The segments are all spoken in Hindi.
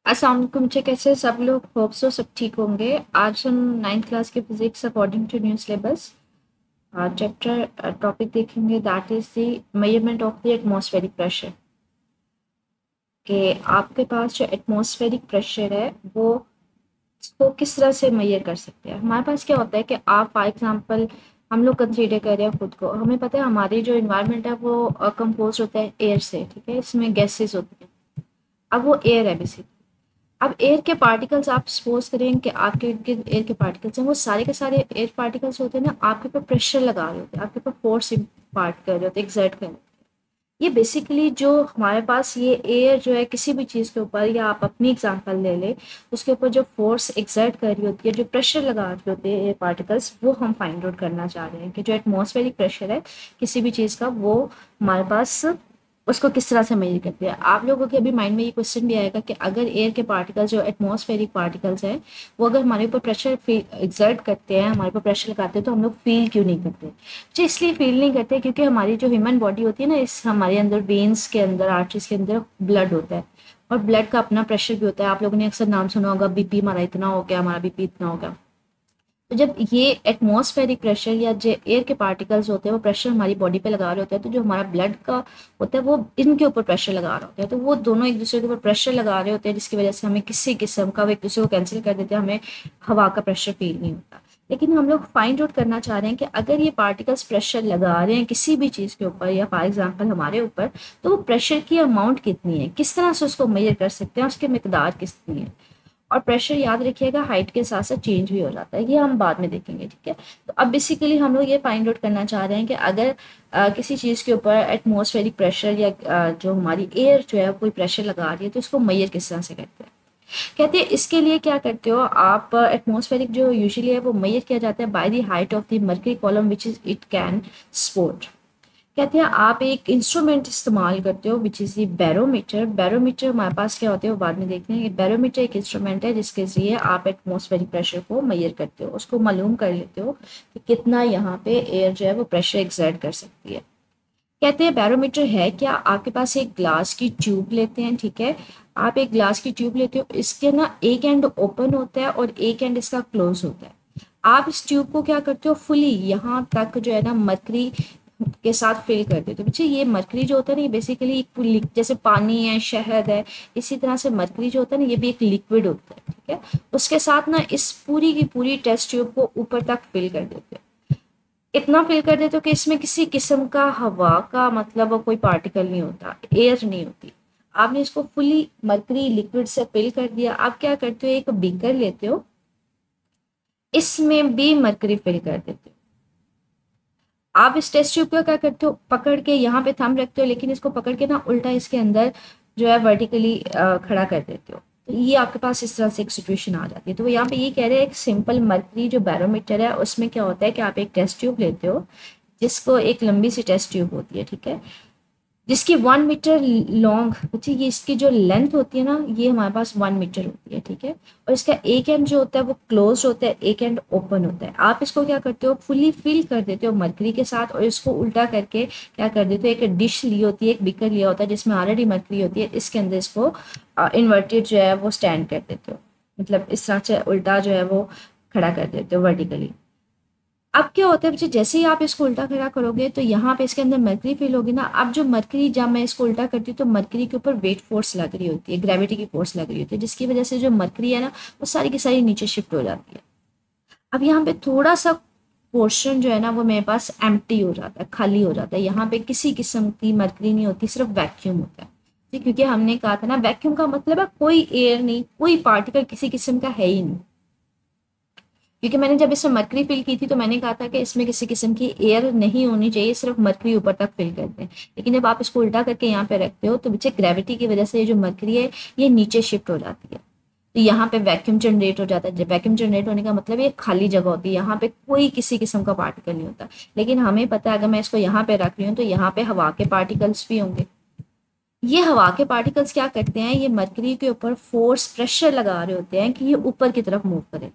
अस्सलाम वालेकुम। कैसे सब लोग? होप सो सब ठीक होंगे। आज हम 9th क्लास के physics according to new syllabus chapter topic देखेंगे, that is the measurement of the atmospheric pressure. कि आपके पास जो एटमॉस्फेरिक प्रेशर है वो इसको किस तरह से मेजर कर सकते हैं। हमारे पास क्या होता है कि आप फॉर एग्जांपल हम लोग कंसीडर कर रहे हैं खुद को, हमें पता है हमारी जो इन्वायरमेंट है वो कंपोज होता है एयर से, ठीक है। इसमें गैसेस होती हैं। अब वो एयर है बेसिक। अब एयर के पार्टिकल्स आप सपोज करें कि आपके इर्द गिर्द एयर के पार्टिकल्स हैं, वो सारे के सारे एयर पार्टिकल्स होते हैं ना, आपके ऊपर प्रेशर लगा रहे होते हैं, आपके ऊपर फोर्स इम्पार्ट कर रहे होते हैं, एक्सर्ट कर रहे होते हैं। ये बेसिकली जो हमारे पास ये एयर जो है किसी भी चीज़ के ऊपर, या आप अपनी एग्जांपल ले लें, उसके ऊपर जो फोर्स एक्सर्ट कर रही होती है, जो प्रेशर लगा रहे होते हैं एयर पार्टिकल्स, वो हम फाइंड आउट करना चाह रहे हैं कि जो एटमॉस्फेरिक प्रेशर है किसी भी चीज़ का, वो हमारे पास उसको किस तरह से मेजर करते हैं। आप लोगों के अभी माइंड में ये क्वेश्चन भी आएगा कि अगर एयर के पार्टिकल्स जो एटमॉस्फेरिक पार्टिकल्स हैं वो अगर हमारे ऊपर प्रेशर एक्सर्ट करते हैं, हमारे ऊपर प्रेशर लगाते हैं, तो हम लोग फील क्यों नहीं करते? जी इसलिए फील नहीं करते क्योंकि हमारी जो ह्यूमन बॉडी होती है ना, इस हमारे अंदर वेन्स के अंदर, आर्टरीज के अंदर ब्लड होता है, और ब्लड का अपना प्रेशर भी होता है। आप लोगों ने अक्सर नाम सुना होगा, बीपी हमारा इतना हो गया, हमारा बीपी इतना हो गया। तो जब ये एटमॉस्फेरिक प्रेशर या जो एयर के पार्टिकल्स होते हैं वो प्रेशर हमारी बॉडी पे लगा रहे होते हैं, तो जो हमारा ब्लड का होता है वो इनके ऊपर प्रेशर लगा रहा होता है, तो वो दोनों एक दूसरे के ऊपर प्रेशर लगा रहे होते हैं, जिसकी वजह से हमें किसी किस्म का, वो एक दूसरे को कैंसिल कर देते हैं, हमें हवा का प्रेशर फील नहीं होता। लेकिन हम लोग फाइंड आउट करना चाह रहे हैं कि अगर ये पार्टिकल्स प्रेशर लगा रहे हैं किसी भी चीज़ के ऊपर, या फॉर एग्जांपल हमारे ऊपर, तो वो प्रेशर की अमाउंट कितनी है, किस तरह से उसको मेजर कर सकते हैं, उसकी मिकदार कितनी है। और प्रेशर याद रखिएगा हाइट के साथ साथ चेंज भी हो जाता है, ये हम बाद में देखेंगे, ठीक है। तो अब बेसिकली हम लोग ये फाइंड आउट करना चाह रहे हैं कि अगर किसी चीज़ के ऊपर एटमॉस्फेरिक प्रेशर या जो हमारी एयर जो है कोई प्रेशर लगा रही है, तो इसको मेजर किस तरह से करते हैं। कहते हैं इसके लिए क्या करते हो आप, एटमॉस्फेरिक जो यूजुअली है वो मेजर किया जाता है by the height of the mercury column which is it can support. कहते हैं आप एक इंस्ट्रूमेंट इस्तेमाल करते हो which is the barometer. Barometer हमारे पास क्या होते हैं वो बाद में देखते हैं। बैरोमीटर एक इंस्ट्रूमेंट है जिसके ज़रिए आप एटमॉस्फेरिक प्रेशर को मेजर करते हो, उसको मालूम कर लेते हो कि कितना यहाँ पे एयर जो है वो प्रेशर एक्सर्ट कर सकती है। कहते हैं बैरोमीटर है क्या, आपके पास एक ग्लास की ट्यूब लेते हैं, ठीक है। आप एक ग्लास की ट्यूब लेते हो, इसके ना एक एंड ओपन होता है और एक एंड इसका क्लोज होता है। आप इस ट्यूब को क्या करते हो, फुली यहाँ तक जो है ना मरकरी के साथ फिल कर देते हो। बच्चे ये मरकरी जो होता है ना, ये बेसिकली एक जैसे पानी है, शहद है, इसी तरह से मरकरी जो होता है ना, ये भी एक लिक्विड होता है, ठीक है। उसके साथ ना इस पूरी की पूरी टेस्ट ट्यूब को ऊपर तक फिल कर देते हो। इतना फिल कर देते हो कि इसमें किसी किस्म का हवा का मतलब कोई पार्टिकल नहीं होता, एयर नहीं होती। आपने इसको फुली मरकरी लिक्विड से फिल कर दिया। आप क्या करते हो, एक बीकर लेते हो, इसमें भी मरकरी फिल कर देते हो। आप इस टेस्ट ट्यूब को क्या करते हो, पकड़ के यहाँ पे थंब रखते हो, लेकिन इसको पकड़ के ना उल्टा इसके अंदर जो है वर्टिकली खड़ा कर देते हो। तो ये आपके पास इस तरह से एक सिचुएशन आ जाती है। तो वो यहाँ पे ये कह रहे हैं एक सिंपल मर्करी जो बैरोमीटर है उसमें क्या होता है कि आप एक टेस्ट ट्यूब लेते हो, जिसको एक लंबी सी टेस्ट ट्यूब होती है, ठीक है, जिसकी 1 मीटर लॉन्ग होती है। ये इसकी जो लेंथ होती है ना, ये हमारे पास 1 मीटर होती है, ठीक है। और इसका एक एंड जो होता है वो क्लोज होता है, एक एंड ओपन होता है। आप इसको क्या करते हो, फुली फिल कर देते हो मरकरी के साथ, और इसको उल्टा करके क्या कर देते हो, एक डिश ली होती है, एक बीकर लिया होता है जिसमें ऑलरेडी मरकरी होती है, इसके अंदर इसको इन्वर्टेड जो है वो स्टैंड कर देते हो, मतलब इस तरह से उल्टा जो है वो खड़ा कर देते हो वर्टिकली। अब क्या होता है बच्चे, जैसे ही आप इसको उल्टा खड़ा करोगे तो यहाँ पे इसके अंदर मरकरी फील होगी ना। अब जो मरकरी, जब मैं इसको उल्टा करती हूँ तो मरकरी के ऊपर वेट फोर्स लग रही होती है, ग्रेविटी की फोर्स लग रही होती है, जिसकी वजह से जो मरकरी है ना वो सारी की सारी नीचे शिफ्ट हो जाती है। अब यहाँ पे थोड़ा सा पोर्शन जो है ना वो मेरे पास एम्प्टी हो जाता है, खाली हो जाता है। यहाँ पे किसी किस्म की मरकरी नहीं होती, सिर्फ वैक्यूम होता है, ठीक। क्योंकि हमने कहा था ना वैक्यूम का मतलब है कोई एयर नहीं, कोई पार्टिकल किसी किस्म का है ही नहीं। क्योंकि मैंने जब इसमें मरकरी फिल की थी तो मैंने कहा था कि इसमें किसी किस्म की एयर नहीं होनी चाहिए, सिर्फ मरकरी ऊपर तक फिल करते हैं। लेकिन जब आप इसको उल्टा करके यहाँ पे रखते हो तो बच्चे ग्रेविटी की वजह से ये जो मरकरी है ये नीचे शिफ्ट हो जाती है, तो यहाँ पे वैक्यूम जनरेट हो जाता है। वैक्यूम जनरेट होने का मतलब ये खाली जगह होती है, यहाँ पे कोई किसी किस्म का पार्टिकल नहीं होता। लेकिन हमें पता है अगर मैं इसको यहाँ पे रख रही हूँ तो यहाँ पे हवा के पार्टिकल्स भी होंगे। ये हवा के पार्टिकल्स क्या करते हैं, ये मरकरी के ऊपर फोर्स प्रेशर लगा रहे होते हैं कि ये ऊपर की तरफ मूव करे,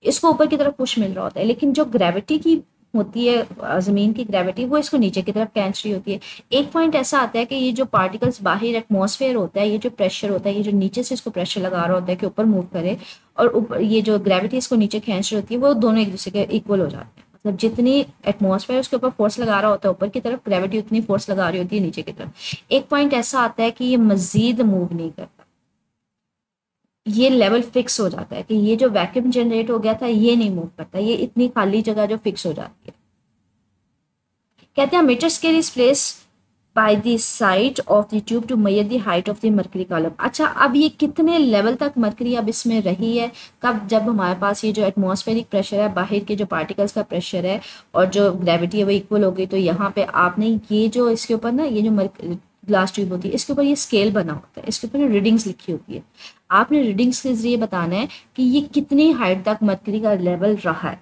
इसको ऊपर की तरफ पुश मिल रहा होता है। लेकिन जो ग्रेविटी की होती है ज़मीन की ग्रेविटी, वो इसको नीचे की तरफ खींच रही होती है। एक पॉइंट ऐसा आता है कि ये जो पार्टिकल्स बाहर एटमॉस्फेयर होता है, ये जो प्रेशर होता है, ये जो नीचे से इसको प्रेशर लगा रहा होता है कि ऊपर मूव करे, और ऊपर ये जो ग्रेविटी इसको नीचे खींच रही होती है, वो दोनों एक दूसरे के इक्वल हो जाते हैं। मतलब जितनी एटमॉस्फेयर उसके ऊपर फोर्स लगा रहा होता है ऊपर की तरफ, ग्रेविटी उतनी फोर्स लगा रही होती है नीचे की तरफ। एक पॉइंट ऐसा आता है कि ये मजीद मूव नहीं करता, ये लेवल फिक्स हो जाता है कि ये जो वैक्यूम जनरेट हो गया था ये नहीं मूव करता, ये इतनी खाली जगह जो फिक्स हो जाती है। कहते हैं metre scale is place by the side of the tube to measure the height of the mercury column. अच्छा, अब ये कितने लेवल तक मरकरी अब इसमें रही है, कब, जब हमारे पास ये जो एटमॉस्फेरिक प्रेशर है, बाहर के जो पार्टिकल्स का प्रेशर है और जो ग्रेविटी है वो इक्वल हो गई। तो यहाँ पे आपने ये जो इसके ऊपर ना, ये जो ग्लास ट्यूब होती है, इसके ऊपर ये स्केल बना होता है, इसके ऊपर रीडिंग्स लिखी होती है। आपने रीडिंग्स के जरिए बताना है कि ये कितनी हाइट तक मरकरी का लेवल रहा है।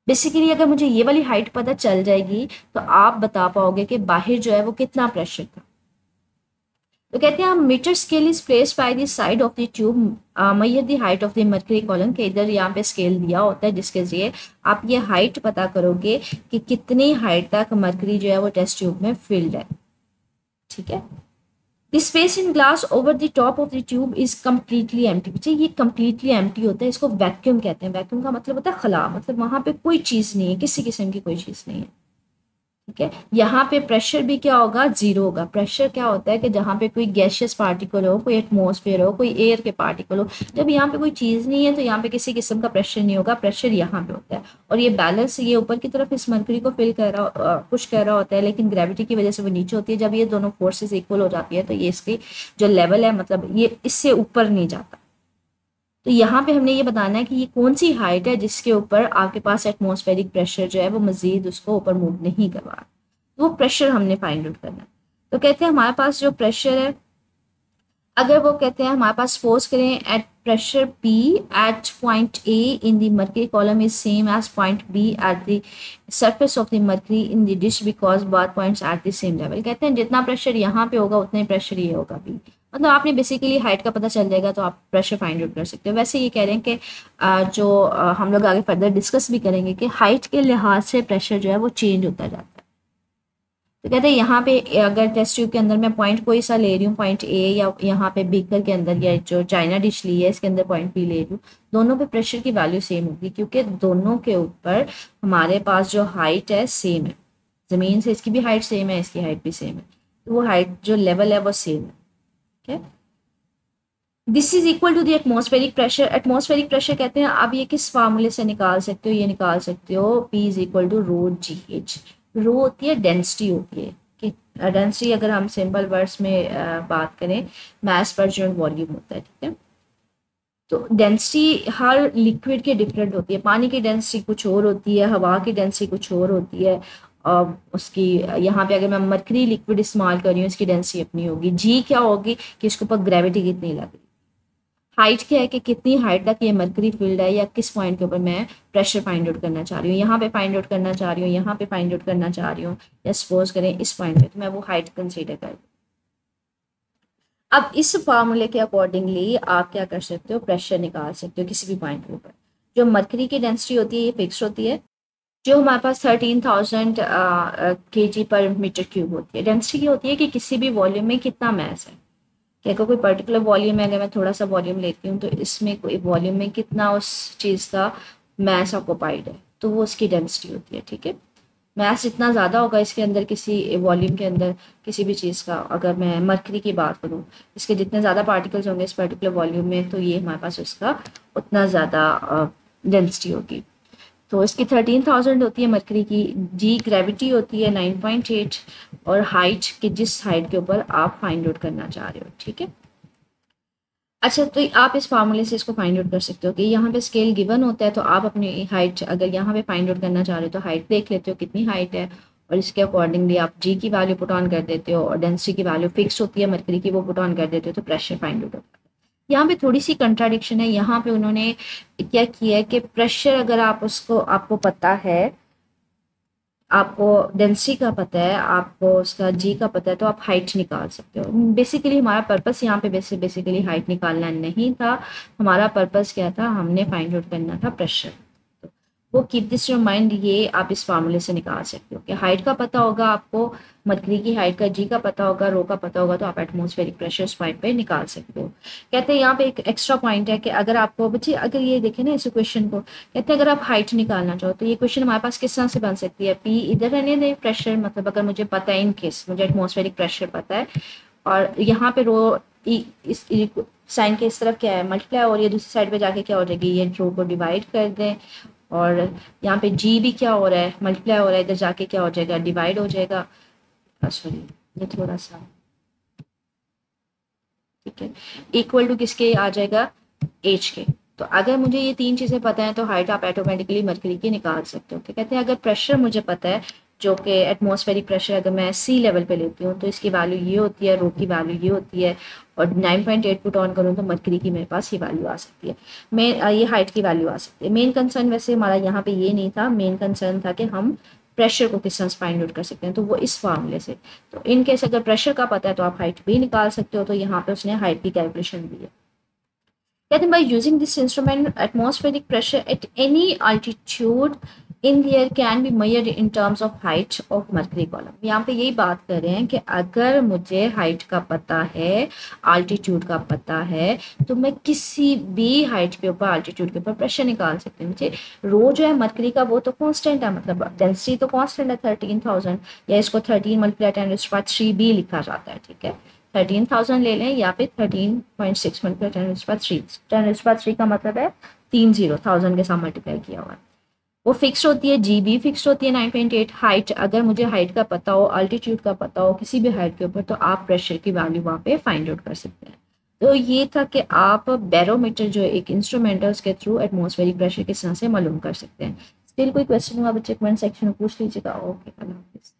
बेसिकली अगर मुझे ये वाली हाइट पता चल जाएगी तो आप बता पाओगे कि बाहर जो है वो कितना प्रेशर था। तो कहते हैं metre scale is place by the side of the tube measure the height of the mercury column के इधर यहाँ पे स्केल दिया होता है, जिसके जरिए आप ये हाइट पता करोगे कि कितनी हाइट तक मरकरी जो है वो टेस्ट ट्यूब में फिल्ड है। ठीक है। The space in glass over the top of the tube is completely empty. बच्चे ये कम्प्लीटली एम्प्टी होता है, इसको वैक्यूम कहते हैं। वैक्यूम का मतलब होता है खला, मतलब वहां पे कोई चीज नहीं है, किसी किस्म की कोई चीज नहीं है। ठीक है। यहाँ पे प्रेशर भी क्या होगा, जीरो होगा। प्रेशर क्या होता है कि जहाँ पे कोई गैशियस पार्टिकल हो, कोई एटमॉस्फेयर हो, कोई एयर के पार्टिकल हो, जब यहाँ पे कोई चीज़ नहीं है तो यहाँ पे किसी किस्म का प्रेशर नहीं होगा, प्रेशर यहाँ पे होता है। और ये बैलेंस, ये ऊपर की तरफ इस मरकरी को फिल कर रहा, पुश कर रहा होता है, लेकिन ग्रेविटी की वजह से वो नीचे होती है। जब ये दोनों फोर्सेस इक्वल हो जाती है तो ये इसकी जो लेवल है, मतलब ये इससे ऊपर नहीं जाता। तो यहाँ पे हमने ये बताना है कि ये कौन सी हाइट है जिसके ऊपर आपके पास एटमॉस्फेरिक प्रेशर जो है वो मजीद उसको ऊपर मूव नहीं करवा, वो प्रेशर हमने फाइंड आउट करना है। तो कहते हैं हमारे पास जो प्रेशर है, अगर वो कहते हैं हमारे पास सपोज करें at pressure P at point A in the mercury column is same as point B at the surface of the mercury in the dish because both points at the same level. कहते हैं जितना प्रेशर यहाँ पे होगा उतना ही प्रेशर ये होगा भी। मतलब आपने बेसिकली हाइट का पता चल जाएगा तो आप प्रेशर फाइंड आउट कर सकते हो। वैसे ये कह रहे हैं कि हम लोग आगे फर्दर डिस्कस भी करेंगे कि हाइट के लिहाज से प्रेशर जो है वो चेंज होता जाता है। तो कहते हैं यहाँ पे अगर टेस्ट ट्यूब के अंदर मैं पॉइंट कोई सा ले रही हूँ, पॉइंट ए, या यहाँ पे बीकर के अंदर, या जो चाइना डिश ली है इसके अंदर पॉइंट बी ले रही हूँ, दोनों पे प्रेशर की वैल्यू सेम होगी क्योंकि दोनों के ऊपर हमारे पास जो हाइट है सेम है। ज़मीन से इसकी भी हाइट सेम है, इसकी हाइट भी सेम है, तो वो हाइट जो लेवल है वो सेम है। ठीक है। This is equal to the atmospheric pressure. Atmospheric pressure कहते हैं, आप ये किस फार्मूले से निकाल सकते हो, ये निकाल सकते हो P is equal to rho GH। Rho होती है डेंसिटी होती है कि डेंसिटी अगर हम सिंपल वर्ड्स में बात करें, मास पर यूनिट वॉल्यूम होता है। ठीक है। तो डेंसिटी हर लिक्विड की डिफरेंट होती है। पानी की डेंसिटी कुछ और होती है, हवा की डेंसिटी कुछ और होती है। उसकी यहाँ पे अगर मैं मरकरी लिक्विड इस्तेमाल कर रही हूँ, इसकी डेंसिटी अपनी होगी। जी क्या होगी कि इसके ऊपर ग्रेविटी कितनी लग रही। हाइट क्या है कि कितनी हाइट तक ये मरकरी फील्ड है या किस पॉइंट के ऊपर मैं प्रेशर फाइंड आउट करना चाह रही हूँ। यहाँ पे फाइंड आउट करना चाह रही हूँ, यहाँ पे फाइंड आउट करना चाह रही हूँ, या सपोज करें इस पॉइंट पे, तो मैं वो हाइट कंसीडर कर। अब इस फार्मूले के अकॉर्डिंगली आप क्या कर सकते हो, प्रेशर निकाल सकते हो किसी भी पॉइंट के ऊपर। जो मरकरी की डेंसिटी होती है ये फिक्स होती है, जो हमारे पास 13,000 kg पर मीटर क्यूब होती है। डेंसिटी ये होती है कि किसी भी वॉल्यूम में कितना मैस है, कि अगर कोई पर्टिकुलर वॉल्यूम है, अगर मैं थोड़ा सा वॉल्यूम लेती हूँ तो इसमें कोई वॉल्यूम में कितना उस चीज़ का मैस ऑक्यूपाइड है, तो वो उसकी डेंसिटी होती है। ठीक है। मैस जितना ज़्यादा होगा इसके अंदर, किसी वॉल्यूम के अंदर किसी भी चीज़ का, अगर मैं मरकरी की बात करूँ, इसके जितने ज़्यादा पार्टिकल्स होंगे इस पर्टिकुलर वॉल्यूम में, तो ये हमारे पास उसका उतना ज़्यादा डेंसिटी होगी। तो इसकी 13,000 होती है मरकरी की। जी ग्रेविटी होती है 9.8, और हाइट के जिस हाइट के ऊपर आप फाइंड आउट करना चाह रहे हो। ठीक है। अच्छा, तो आप इस फार्मूले से इसको फाइंड आउट कर सकते हो कि यहाँ पे स्केल गिवन होता है, तो आप अपनी हाइट अगर यहाँ पे फाइंड आउट करना चाह रहे हो तो हाइट देख लेते हो कितनी हाइट है, और इसके अकॉर्डिंगली आप जी की वैल्यू पुट ऑन कर देते हो, और डेंसिटी की वैल्यू फिक्स होती है मरकरी की, वो पुट ऑन कर देते हो, तो प्रेशर फाइंड आउट होता है। यहाँ पे थोड़ी सी कंट्राडिक्शन है। यहाँ पे उन्होंने क्या किया है कि प्रेशर अगर आप उसको, आपको पता है, आपको डेंसिटी का पता है, आपको उसका जी का पता है, तो आप हाइट निकाल सकते हो। बेसिकली हमारा पर्पस यहाँ पे बेसिकली हाइट निकालना नहीं था, हमारा पर्पस क्या था, हमने फाइंड आउट करना था प्रेशर। तो वो कीप दिस योर माइंड, ये आप इस फार्मूले से निकाल सकते हो कि हाइट का पता होगा आपको, मरकरी की हाइट का, जी का पता होगा, रो का पता होगा, तो आप एटमॉस्फेरिक प्रेशर उस पॉइंट पे निकाल सकते हो। कहते हैं यहाँ पे एक एक्स्ट्रा पॉइंट है कि अगर आपको बच्चे अगर ये देखें ना इस क्वेश्चन को, कहते हैं अगर आप हाइट निकालना चाहो तो ये क्वेश्चन हमारे पास किस तरह से बन सकती है, पी इधर रहने दें प्रेशर, मतलब अगर मुझे पता है इन केस मुझे एटमॉस्फेरिक प्रेशर पता है और यहाँ पे रो इस साइन के इस तरफ क्या है मल्टीप्लाई, और ये दूसरी साइड पे जाके क्या हो जाएगी, ये रो को डिवाइड कर दें, और यहाँ पे जी भी क्या हो रहा है मल्टीप्लाई हो रहा है, इधर जाके क्या हो जाएगा डिवाइड हो जाएगा, सॉरी ये थोड़ा सा, ठीक है, इक्वल टू किसके आ जाएगा, एच के। तो अगर मुझे ये तीन चीज़ें पता है तो हाइट आप ऑटोमेटिकली मरकरी की निकाल सकते हो। कहते हैं अगर प्रेशर मुझे पता है, जो कि एटमॉस्फेरिक प्रेशर अगर मैं सी लेवल पे लेती हूँ तो इसकी वैल्यू ये होती है, रो की वैल्यू ये होती है, और 9.8 पुट ऑन करूँ तो मरकरी की मेरे पास ये वैल्यू आ सकती है। ये हाइट की वैल्यू आ सकती है। मेन कंसर्न वैसे हमारा यहाँ पे ये नहीं था, मेन कंसर्न था कि हम प्रेशर को किस तरह फाइंड आउट कर सकते हैं, तो वो इस फार्मूले से। तो इन केस अगर प्रेशर का पता है तो आप हाइट भी निकाल सकते हो, तो यहाँ पे उसने हाइट की कैलकुलेशन दी है। कहते हैं by using this instrument atmospheric pressure at any altitude in the air can be measured in terms of height of mercury column। यहाँ पे यही बात कर रहे हैं कि अगर मुझे हाइट का पता है, अल्टीट्यूड का पता है, तो मैं किसी भी हाइट के ऊपर, अल्टीट्यूड के ऊपर प्रेशर निकाल सकती हूँ। मुझे रो जो है मरकरी का वो तो कांस्टेंट है, मतलब डेंसिटी तो कांस्टेंट है 13,000, या इसको 13 मल्टीप्लाई 10⁻³ भी लिखा जाता है, ठीक है। 13,000 ले लें या फिर 13.6 मल्टीप्लाई 10⁻³ 10⁻³ का मतलब है 30,000 के साथ मल्टीप्लाई किया हुआ है। वो फिक्स होती है, जी भी फिक्स होती है 9.8। हाइट अगर मुझे हाइट का पता हो, अल्टीट्यूड का पता हो किसी भी हाइट के ऊपर, तो आप प्रेशर की वैल्यू वहाँ पे फाइंड आउट कर सकते हैं। तो ये था कि आप बैरोमीटर जो एक इंस्ट्रूमेंट है उसके थ्रू एटमॉस्फेरिक प्रेशर किस तरह से मालूम कर सकते हैं। स्टिल कोई क्वेश्चन हुआ बच्चे कमेंट सेक्शन में पूछ लीजिएगा। ओके, अल्लाह हाफिज़।